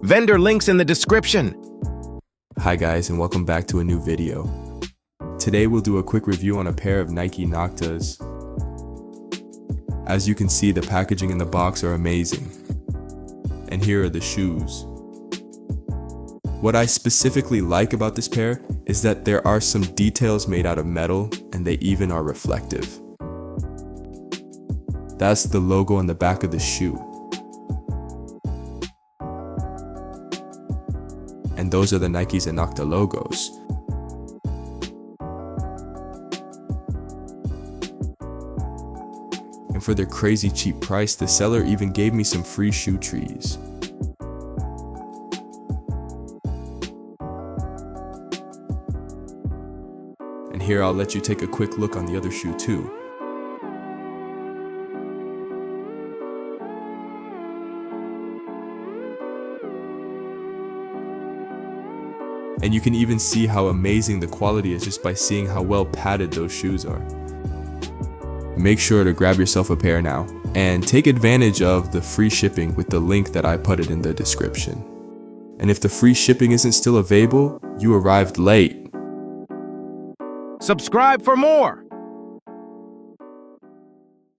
Vendor links in the description. Hi guys, and welcome back to a new video. Today we'll do a quick review on a pair of Nike NOCTAs. As you can see, the packaging and the box are amazing. And here are the shoes. What I specifically like about this pair is that there are some details made out of metal and they even are reflective. That's the logo on the back of the shoe. And those are the Nikes and NOCTA logos. And for their crazy cheap price, the seller even gave me some free shoe trees. And here I'll let you take a quick look on the other shoe too. And you can even see how amazing the quality is just by seeing how well padded those shoes are. Make sure to grab yourself a pair now and take advantage of the free shipping with the link that I put it in the description. And if the free shipping isn't still available, you arrived late. Subscribe for more.